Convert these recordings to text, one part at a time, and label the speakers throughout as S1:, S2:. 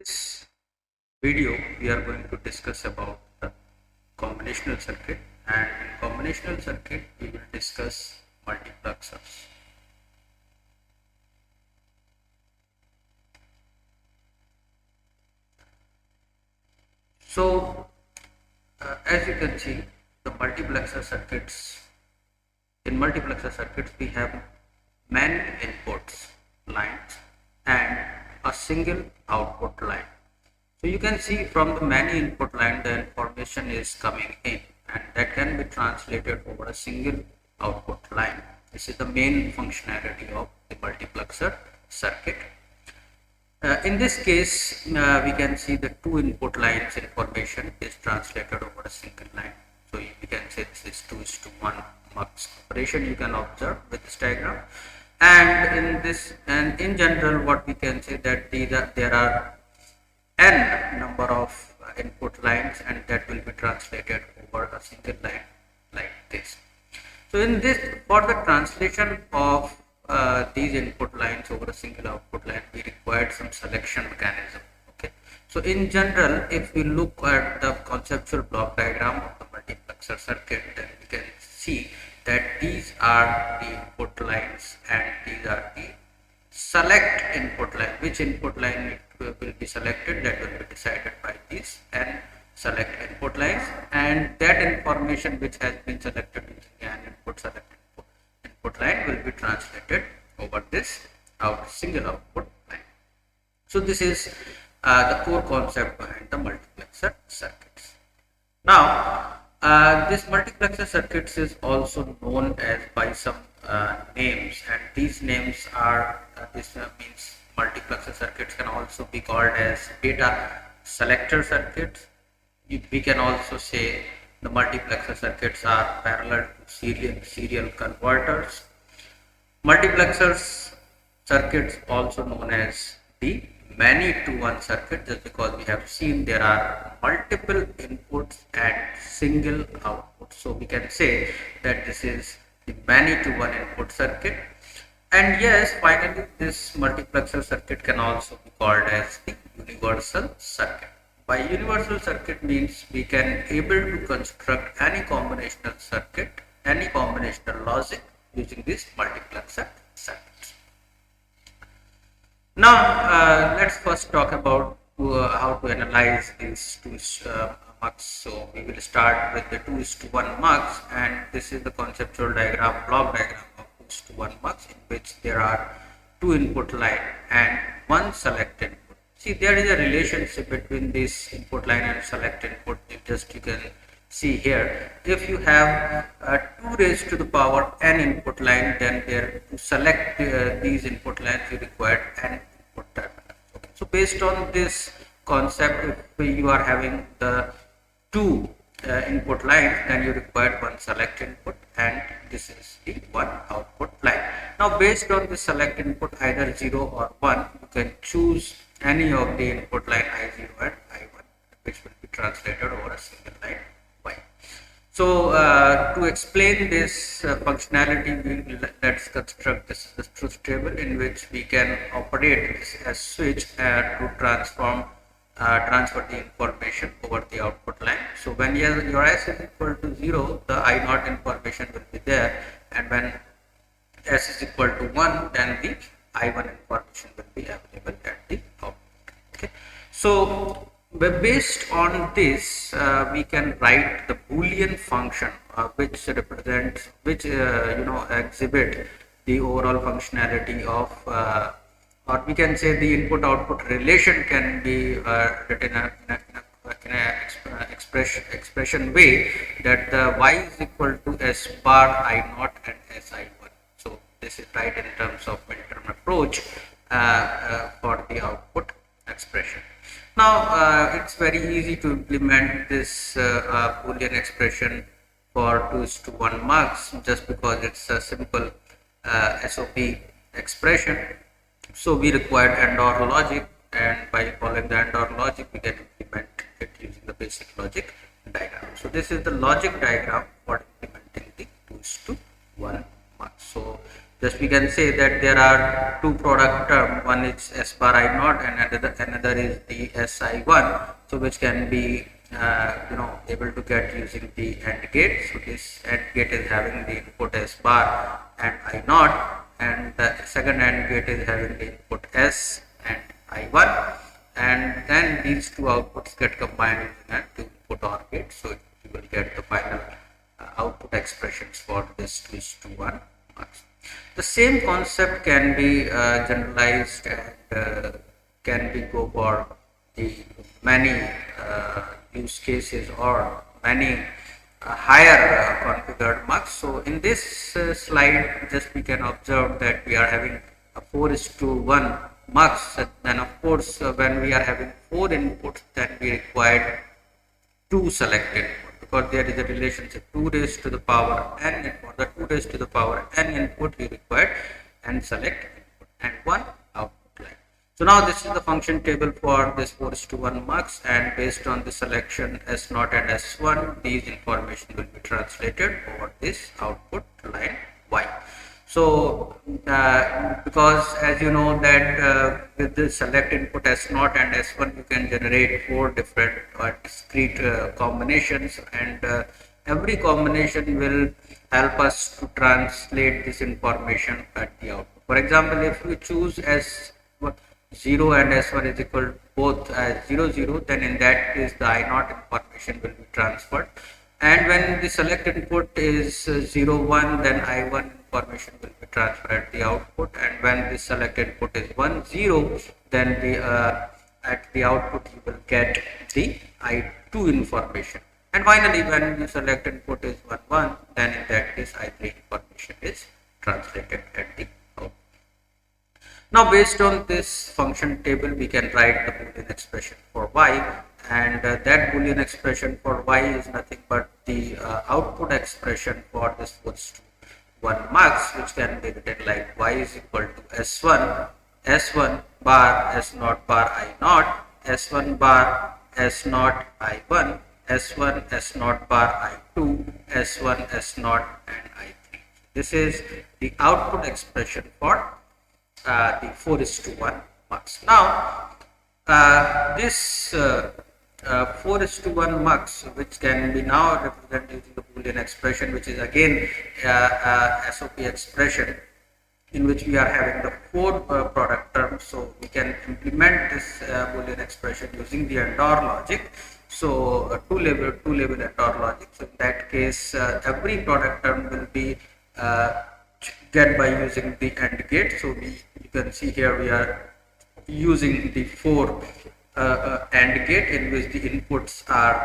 S1: This video we are going to discuss about the combinational circuit, and in combinational circuit we will discuss multiplexers. So as you can see, the multiplexer circuits, in multiplexer circuits we have many inputs lines and a single output line. So you can see from the many input line the information is coming in, and that can be translated over a single output line. This is the main functionality of the multiplexer circuit. In this case, we can see the two input lines information is translated over a single line. So we can say this is 2:1 mux operation. You can observe with this diagram. And in this, and in general, what we can say that there are n number of input lines, and that will be translated over a single line like this. So in this, for the translation of these input lines over a single output line, we required some selection mechanism. Okay. So in general, if we look at the conceptual block diagram of the multiplexer circuit, then we can see that these are the input lines and these are the select input line. Which input line will be selected, that will be decided by these and select input lines, and that information which has been selected using an input select input line will be translated over this single output line. So this is the core concept behind the multiplexer circuits. Now this multiplexer circuits is also known as by some names, and these names are this means multiplexer circuits can also be called as data selector circuits. We can also say the multiplexer circuits are parallel to serial converters. Multiplexers circuits also known as the many to one circuit, just because we have seen there are multiple inputs and single output. So we can say that this is the many to one input circuit. And yes, finally this multiplexer circuit can also be called as the universal circuit. By universal circuit means we can able to construct any combinational circuit, any combinational logic using this multiplexer circuits. Now let's first talk about how to analyze these two mux. So we will start with the 2:1 mux, and this is the conceptual diagram, block diagram of 2:1 mux, in which there are two input line and one select input. See, there is a relationship between this input line and select input. You can see here. If you have 2 raised to the power n input line, then there to select these input lines you require n input terminal. Okay. So based on this concept, if you are having the 2 input lines, then you require one select input, and this is the one output line. Now based on the select input, either 0 or 1, you can choose any of the input line I0 and I1, which will be translated over a single line Y. So to explain this functionality, let's construct this truth table in which we can operate this as switch to transfer the information over the output line. So when your S is equal to 0, the I0 information will be there, and when S is equal to 1, then the I1 information will be available at the output. Okay. So based on this, we can write the Boolean function which represents, exhibit the overall functionality of, or we can say the input output relation can be written in a expression way, that the Y is equal to S bar I0 and Si1. So this is right in terms of midterm approach for the output expression. Now it's very easy to implement this Boolean expression for 2:1 mux, just because it's a simple SOP expression. So we require AND OR logic, and by following the AND OR logic we can implement it using the basic logic diagram. So this is the logic diagram for implementing the 2:1 mux. So Just we can say that there are two product term, one is S bar I naught and another is the SI1, so which can be able to get using the AND gate. So this AND gate is having the input S bar and I naught, and the second AND gate is having the input S and I1, and then these two outputs get combined using an input OR gate, so you will get the final output expressions for this 2:1 mux. The same concept can be generalized and can be go for the many use cases or many higher configured mux. So in this slide, just we can observe that we are having a 4:1 mux. Then of course, when we are having 4 inputs, then we require 2 select input, because there is a relationship 2 raised to the power n, and for the 2 raised to the power n input you require n select input and 1 output line. So now this is the function table for this 4:1 mux, and based on the selection S0 and S1, these information will be translated over this output line Y. So because as you know that with the select input S0 and S1, you can generate 4 different discrete combinations, and every combination will help us to translate this information at the output. For example, if we choose S0 and S1 is equal to both as 0 0, then in that case the I0 information will be transferred, and when the select input is 0 1, then I1 information will be transferred at the output, and when the select input is 1 0, then the at the output you will get the I2 information, and finally when the select input is 1 1, then in that case I3 information is translated at the output. Now based on this function table, we can write the Boolean expression for y, and that Boolean expression for y is nothing but the output expression for this 4:1 mux, which can be written like y is equal to S1 bar S0 bar I0, S1 bar S0 I1, S1 S0 bar I2, S1 S0 and I3. This is the output expression for the 4:1 mux. Now this 4:1 mux, which can be now represented using the Boolean expression, which is again SOP expression, in which we are having the 4 product terms. So we can implement this Boolean expression using the AND OR logic. So two level AND OR logic. So in that case, every product term will be get by using the AND gate. So you can see here we are using the 4 AND gate, in which the inputs are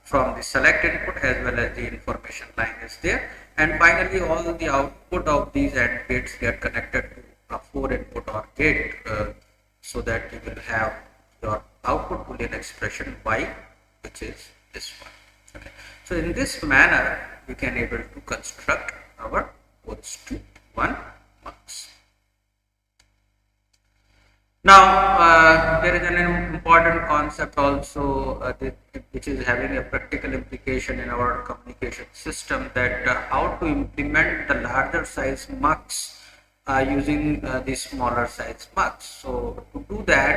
S1: from the select input as well as the information line is there, and finally all the output of these AND gates get connected to a 4 input OR gate, so that you will have your output Boolean expression y, which is this one. Okay. So in this manner we can able to construct our 4:1 mux. Now there is an important concept also which is having a practical implication in our communication system, that how to implement the larger size mux using the smaller size mux. So to do that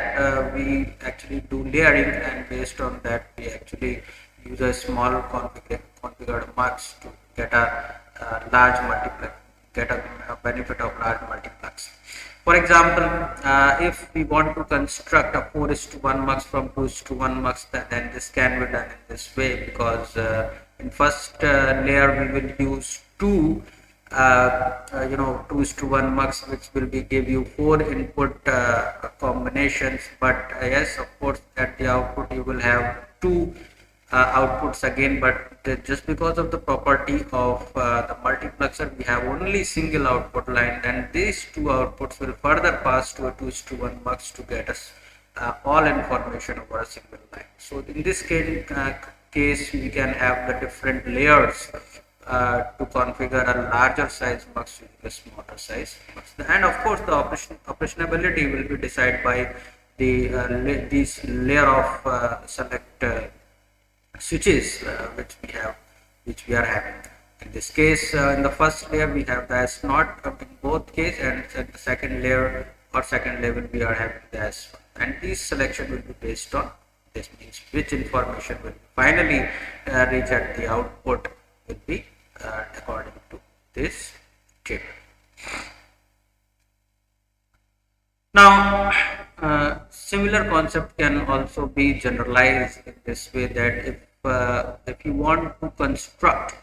S1: we actually do layering, and based on that we actually use a small configured mux to get a large multiplex, get a benefit of large multiplex. For example, if we want to construct a 4:1 mux from 2:1 mux, then this can be done in this way, because in first layer we will use 2:1 mux, which will be give you 4 input combinations, but yes, of course at the output you will have 2 outputs again, but just because of the property of the multiplexer we have only single output line, then these 2 outputs will further pass to a 2:1 mux to get us all information over a single line. So in this case we can have the different layers to configure a larger size mux using a smaller size mux, and of course the operationability will be decided by the this layer of select switches which we are having. In this case, in the first layer we have the S naught in both case, and in the second layer or second level we are having the S1. And this selection will be based on this, means which information will finally reach at the output will be according to this table. Now, similar concept can also be generalized in this way, that if you want to construct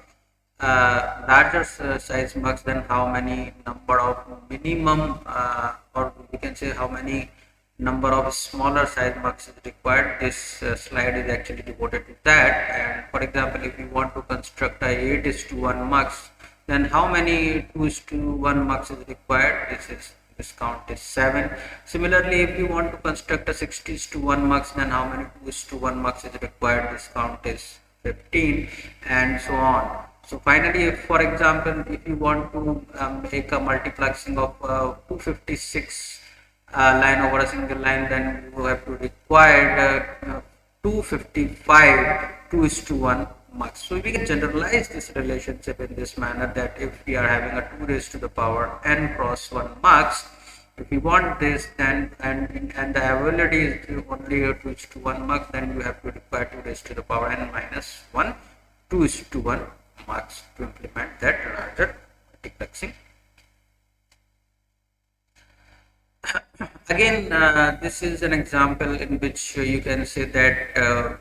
S1: larger size mux, then how many number of minimum or we can say how many number of smaller size mux is required. This slide is actually devoted to that. And for example, if you want to construct a 8:1 mux, then how many 2:1 mux is required? This count is 7. Similarly, if you want to construct a 60:1 mux, then how many 2:1 mux is required? This count is 15, and so on. So finally, if for example, if you want to make a multiplexing of 256 line over a single line, then you have to require 255 2:1 mux. So we can generalize this relationship in this manner, that if we are having a 2 raised to the power n cross 1 mux, if we want this, then and the availability is only 2:1 mux, then you have to require 2 raised to the power n minus 1 2:1 mux to implement that larger multiplexing. Again, this is an example in which you can say that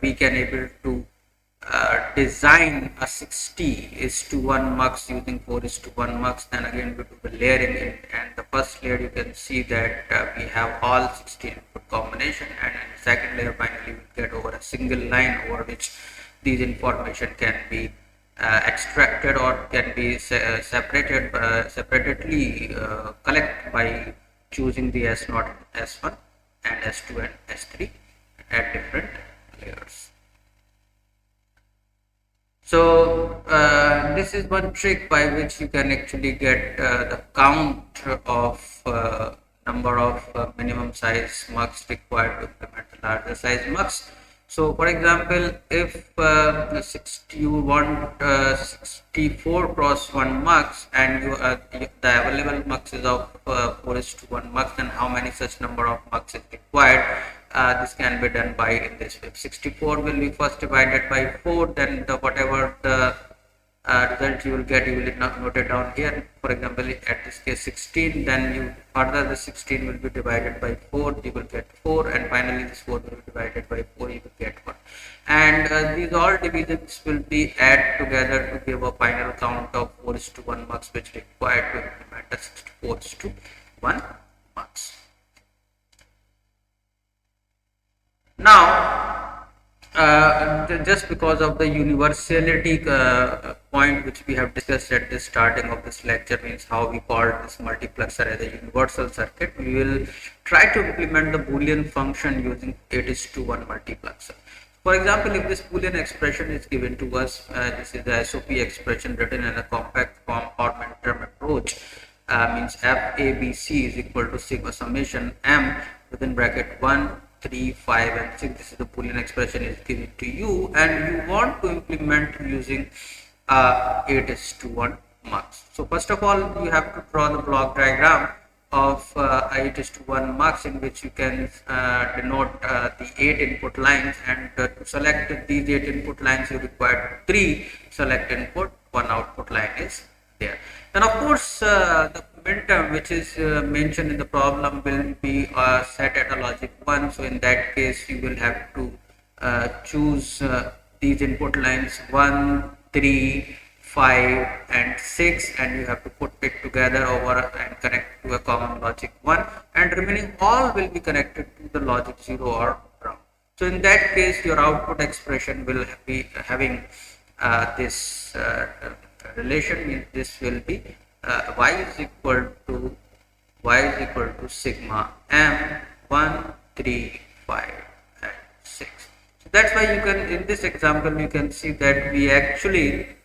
S1: we can able to design a 60:1 mux using 4:1 mux. Then again we do the layering in, and the first layer you can see that we have all 60 input combination, and in the second layer finally we get over a single line over which these information can be extracted or can be separately collect by choosing the S0, S1 and S2 and S3 at different layers. So this is one trick by which you can actually get the count of number of minimum size mux required to implement a larger size mux. So for example, if you want 64 cross 1 mux, and the available mux is of 4:1 mux, then how many such number of mux is required? This can be done by in this way. 64 will be first divided by 4, then whatever the result you will get, you will note it down here. For example, at this case 16, then you further the 16 will be divided by 4, you will get 4, and finally this 4 will be divided by 4, you will get 1. And these all divisions will be add together to give a final count of 4:1 mux, which required to implement a 64:1 mux. Now, just because of the universality point which we have discussed at the starting of this lecture, means how we call this multiplexer as a universal circuit, we will try to implement the Boolean function using 8:1 multiplexer. For example, if this Boolean expression is given to us, this is the SOP expression written in a compact form or midterm approach, means FABC is equal to sigma summation M within bracket 1, 3, 5 and 6. This is the Boolean expression is given to you, and you want to implement using 8:1 mux. So first of all, you have to draw the block diagram of 8:1 mux, in which you can denote the 8 input lines, and to select these 8 input lines you require 3 select input, 1 output line is there. Then of course the minterm which is mentioned in the problem will be set at a logic 1. So in that case you will have to choose these input lines 1, 3, 5 and 6, and you have to put it together over and connect to a common logic 1, and remaining all will be connected to the logic 0 or ground. So in that case your output expression will be having this relation, means this will be y is equal to sigma m 1, 3, 5 and 6. So that's why you can, in this example you can see that we actually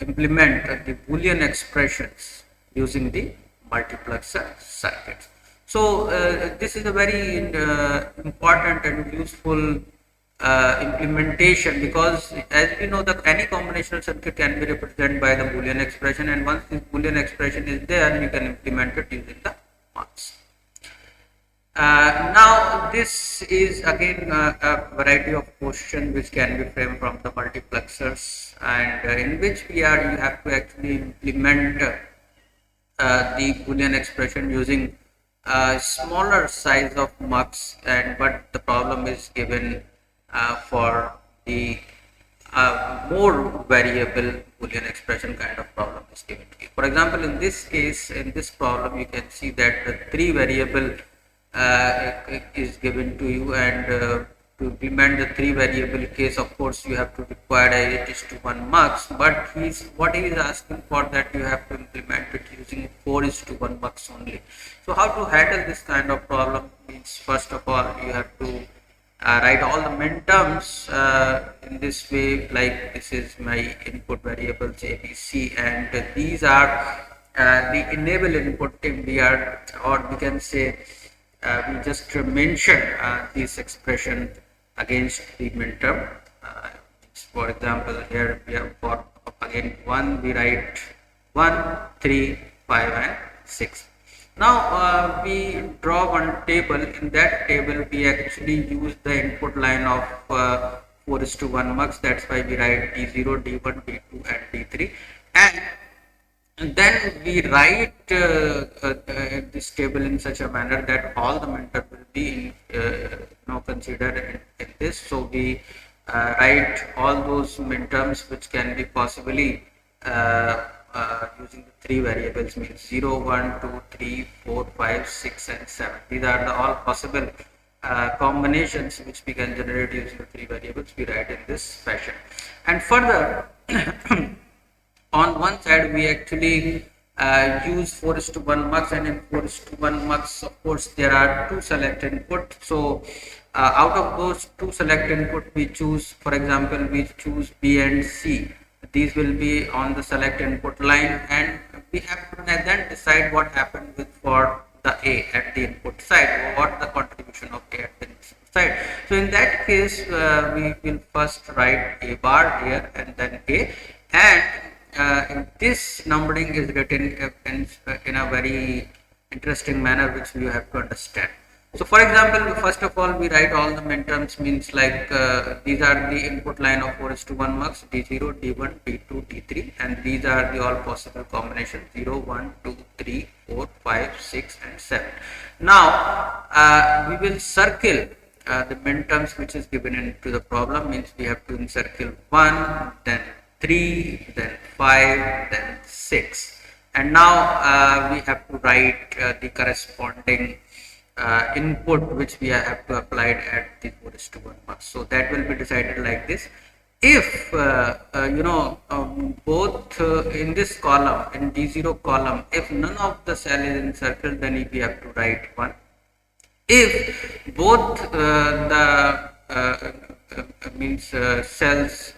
S1: implement the Boolean expressions using the multiplexer circuits. So this is a very important and useful implementation, because as we know that any combinational circuit can be represented by the Boolean expression, and once this Boolean expression is there, you can implement it using the mux. Now this is again a variety of questions which can be framed from the multiplexers, and in which you have to actually implement the Boolean expression using a smaller size of mux, and but the problem is given for the more variable Boolean expression kind of problem is given to you. For example, in this case, in this problem, you can see that the three variable is given to you, and to implement the three variable case, of course you have to require a 8:1 mux, but what he is asking for that you have to implement it using 4:1 mux only. So how to handle this kind of problem means, first of all you have to write all the minterms in this way, like this is my input variables ABC, and these are the enable input MDR, or we can say we just mention this expression against the minterm. For example, here we have for again 1, we write 1, 3, 5 and 6. Now we draw one table. In that table we actually use the input line of 4:1 mux. That's why we write D0, D1, D2 and D3, and then we write this table in such a manner that all the minterm will be considered in this. So we write all those minterms which can be possibly using the three variables, means 0, 1, 2, 3, 4, 5, 6 and 7. These are the all possible combinations which we can generate using the three variables. We write in this fashion, and further on one side we actually use 4:1 mux, and in 4:1 mux, of course, there are two select input. So out of those two select input, we choose, for example, we choose B and C. These will be on the select input line, and we have to then decide what happened with for the A at the input side, or what the contribution of A at the input side. So in that case, we will first write A bar here and then A, and this numbering is written in a very interesting manner, which you have to understand. So for example, first of all, we write all the minterms, means like these are the input line of 4:1 mux, D0, D1, D2, D3, and these are the all possible combinations 0, 1, 2, 3, 4, 5, 6 and 7. Now we will circle the minterms which is given into the problem, means we have to encircle 1, then 3, then 5, then 6, and now we have to write the corresponding input which we have to apply at the 4:1 mux. So that will be decided like this. If both in this column, in D0 column, if none of the cell is encircled, then we have to write 1. If both cells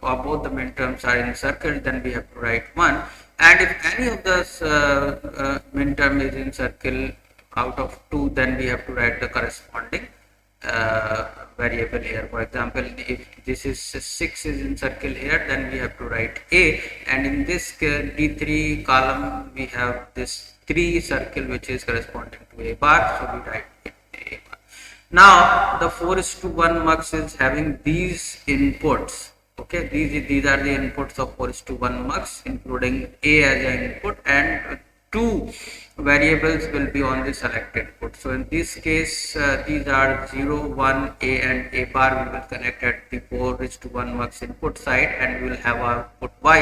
S1: or both the minterms are encircled, then we have to write 1. And if any of the minterm is encircled out of 2, then we have to write the corresponding variable here. For example, if this is 6 is encircled here, then we have to write A, and in this D3 column we have this 3 circle which is corresponding to A bar, so we write A bar. Now the 4:1 mux is having these inputs. Okay, these are the inputs of 4:1 mux, including A as an input, and 2 variables will be on the selected input. So in this case, these are 0, 1, A and A bar. We will connect at the 4:1 mux input side, and we will have our output Y,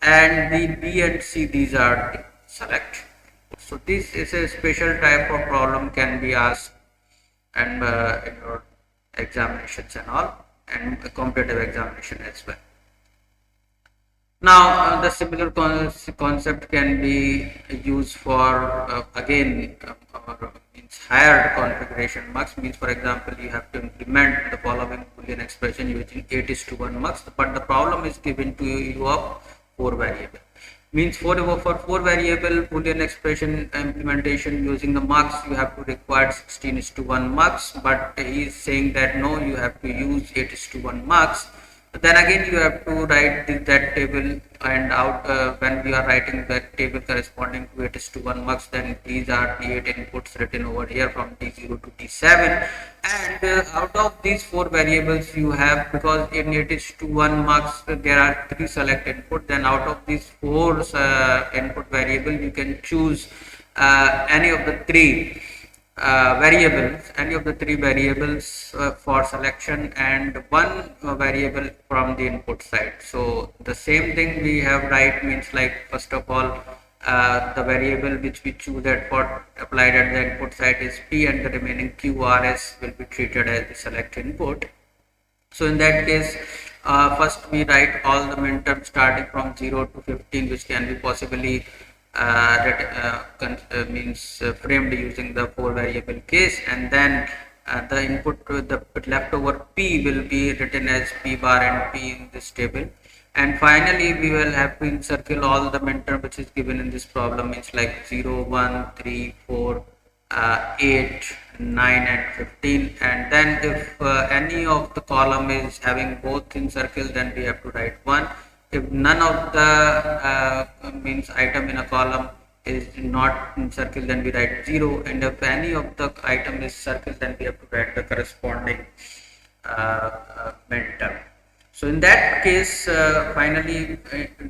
S1: and the B and C, these are the select. So this is a special type of problem can be asked and in your examinations and all, and a competitive examination as well. Now the similar concept can be used for again means higher configuration mux, means for example you have to implement the following Boolean expression using 8:1 mux, but the problem is given to you of 4 variable. means for four variable Boolean expression implementation using the mux, you have to require 16 is to 1 mux, but he is saying that no, you have to use 8 is to 1 mux. Then again you have to write that table, and out when we are writing that table corresponding to 8 is to 1 mux, then these are the 8 inputs written over here from D0 to D7, and out of these four variables you have, because in 8 is to 1 mux there are three select input, then out of these four input variable you can choose any of the three any of the three variables for selection, and one variable from the input side. So the same thing we have right, means like first of all the variable which we choose at for applied at the input side is p, and the remaining qrs will be treated as the select input. So in that case, first we write all the minterms starting from 0 to 15, which can be possibly means framed using the four variable case, and then the input to the leftover p will be written as p bar and p in this table. And finally we will have to encircle all the minterm which is given in this problem, means like 0, 1, 3, 4, 8, 9 and 15, and then if any of the column is having both encircled, then we have to write 1. If none of the means item in a column is not encircled, then we write 0, and if any of the item is circled, then we have to write the corresponding minterm. So in that case, finally,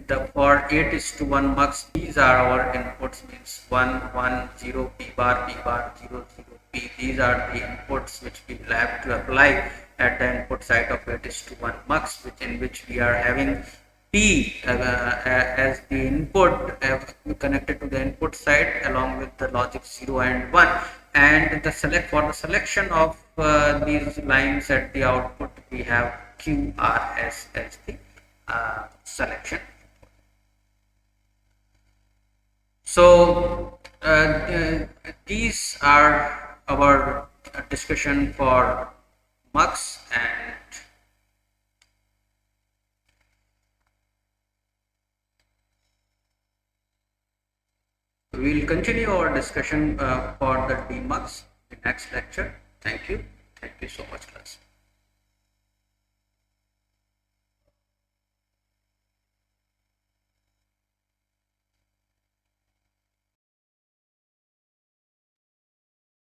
S1: the for 8 is to 1 mux, these are our inputs, means 1, 1, 0, p bar, 0, 0, p. These are the inputs which we will have to apply at the input side of 8 is to 1 mux, in which we are having p as the input connected to the input side along with the logic 0 and 1, and the selection of these lines at the output, we have QRS as the selection. So these are our discussion for mux, and we will continue our discussion for the demux in the next lecture. Thank you. Thank you so much, class.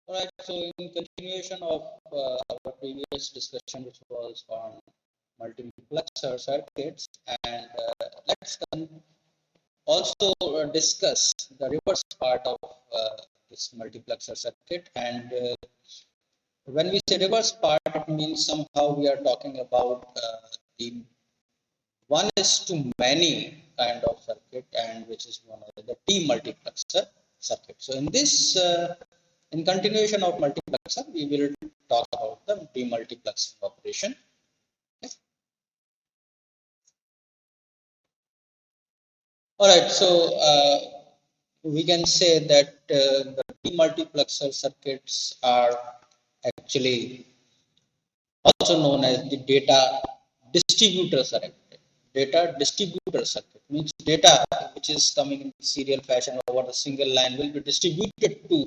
S2: All right, so in continuation of our previous discussion, which was on multiplexer circuits, and let's also discuss the reverse part of this multiplexer circuit. And when we say reverse part, it means somehow we are talking about the one is to many kind of circuit, and which is one of the demultiplexer circuit. So in this in continuation of multiplexer, we will talk about the demultiplexing operation. Okay. All right, so we can say that the demultiplexer circuits are actually also known as the data distributor circuit. Data distributor circuit means data which is coming in serial fashion over the single line will be distributed to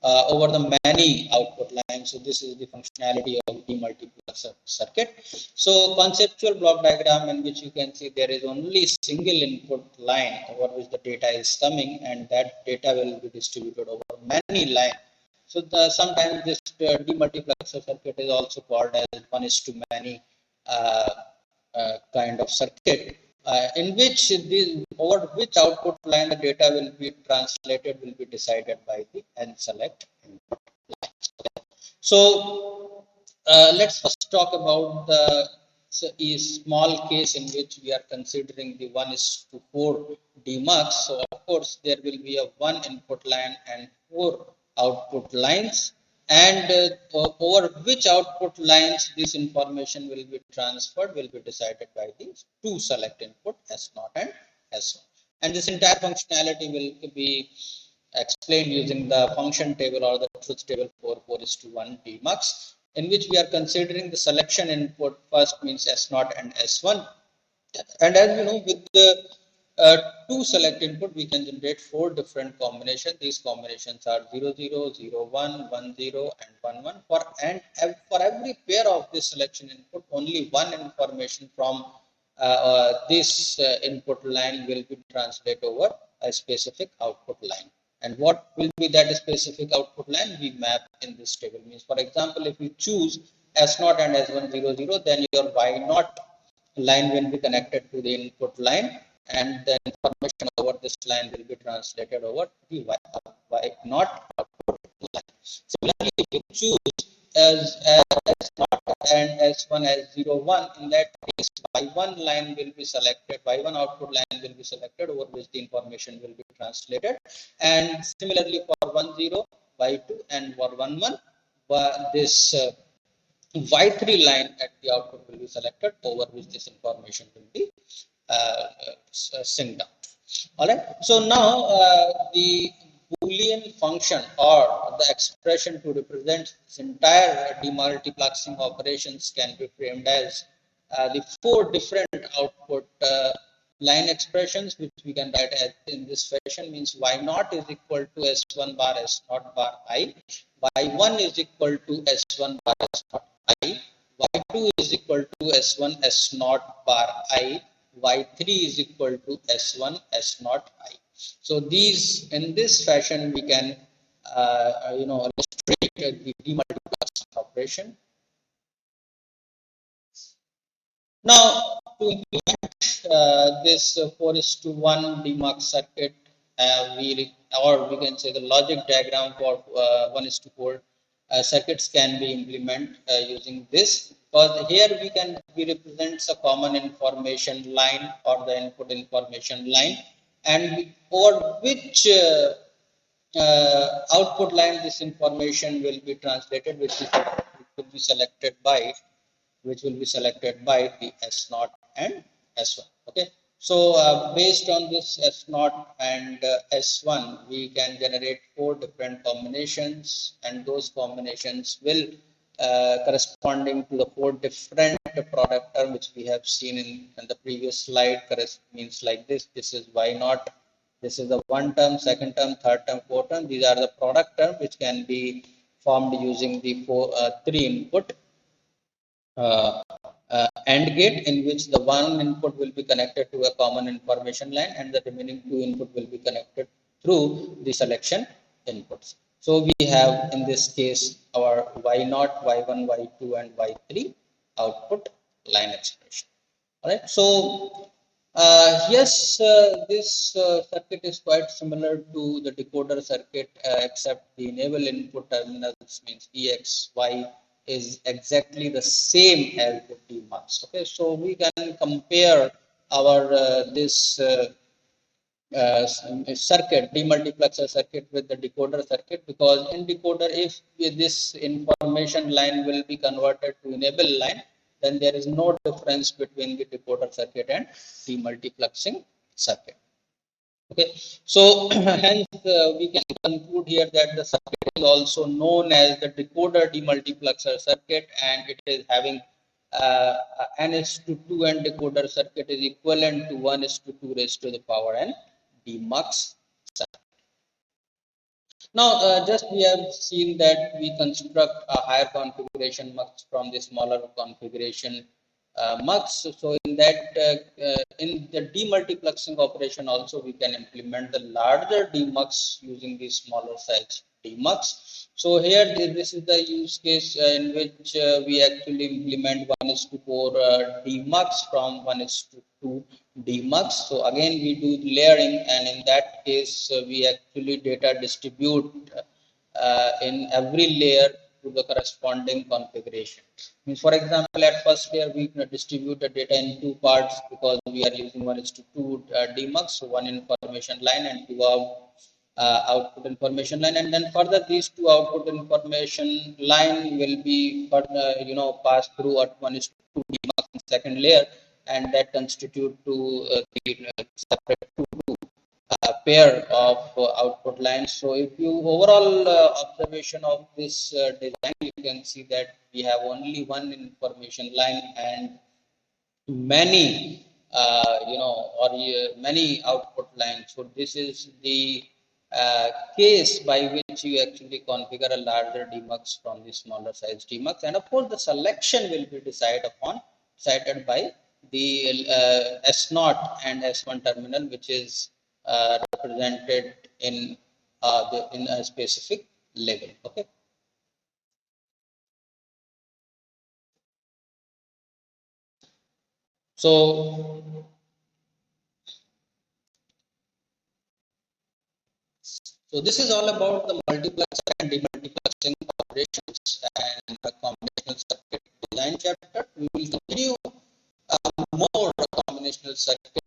S2: over the many output lines. So this is the functionality of demultiplexer circuit. So conceptual block diagram, in which you can see there is only single input line over which the data is coming, and that data will be distributed over many lines. So sometimes this demultiplexer circuit is also called as one is to many kind of circuit, in which over which output line the data will be translated will be decided by the n select input lines. So let's first talk about the a small case in which we are considering the 1 is to 4 demux. So of course there will be a one input line and four output lines, and over which output lines this information will be transferred will be decided by these two select input S0 and S1. And this entire functionality will be explained using the function table or the truth table for 4 is to 1 demux, in which we are considering the selection input first, means S0 and S1. And as you know, with the two select input, we can generate four different combinations. These combinations are 0, 0, 0, 1, 1, 0, and 1, 1. For every pair of this selection input, only one information from this input line will be translated over a specific output line. And what will be that specific output line? We map in this table. Means, for example, if you choose S0 and S1, 0, 0, then your Y0 line will be connected to the input line, and the information over this line will be translated over the Y0 output line. Similarly, if you choose as S0 and S1 as 0, 1, in that case, Y1 line will be selected, Y1 output line will be selected over which the information will be translated. And similarly for 1, 0, Y2, and for 1, 1, this Y3 line at the output will be selected over which this information will be synced out. All right. So now the Boolean function or the expression to represent this entire demultiplexing operations can be framed as the four different output line expressions, which we can write as in this fashion. Means Y0 is equal to S1 bar S0 bar I, Y1 is equal to S1 bar S0 I, Y2 is equal to S1 S0 bar I, Y3 is equal to S1 S0 I. So these, in this fashion, we can illustrate the demultiplexing operation. Now, to implement this 4:1 demux circuit, or we can say the logic diagram for 1:4 circuits can be implemented using this, because here we represents a common information line or the input information line, and over which output line this information will be translated, which will be selected by the S0 and S1. Okay. So based on this S0 and S1, we can generate four different combinations, and those combinations will corresponding to the four different product term which we have seen in the previous slide. Means like this. This is Y0. This is the one term, second term, third term, fourth term. These are the product term which can be formed using the three input AND gate, in which the one input will be connected to a common information line and the remaining two input will be connected through the selection inputs. So we have in this case our Y0, Y1, Y2, and Y3 output line expression. All right. So yes, this circuit is quite similar to the decoder circuit, except the enable input terminals, means EX, Y, is exactly the same as the DMUX. Okay, so we can compare our this circuit, demultiplexer circuit, with the decoder circuit, because in decoder, if this information line will be converted to enable line, then there is no difference between the decoder circuit and demultiplexing circuit. Okay, so hence we can conclude here that the circuit is also known as the decoder demultiplexer circuit, and it is having n:2, and decoder circuit is equivalent to 1:2 raised to the power n demux circuit. Now, just we have seen that we construct a higher configuration mux from the smaller configuration mux. So in that, in the demultiplexing operation also, we can implement the larger demux using the smaller size demux. So here, this is the use case in which we actually implement 1:4 demux from 1:2 demux. So again, we do layering, and in that case, we actually data distribute in every layer to the corresponding configuration. Means, for example, at first layer we distribute the data in two parts, because we are using 1:2 demux, so one information line and two output information line, and then further these two output information line will be passed through at 1:2 demux in second layer, and that constitute to the separate two pair of output lines. So if you overall observation of this design, you can see that we have only one information line and many many output lines. So this is the case by which you actually configure a larger demux from the smaller size demux, and of course the selection will be decided by the S0 and S1 terminal, which is represented in a specific level. Okay. So this is all about the multiplexer and demultiplexing operations and the combinational circuit design chapter. We will continue more combinational circuit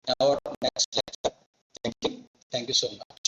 S2: in our next lecture. Thank you. Thank you so much.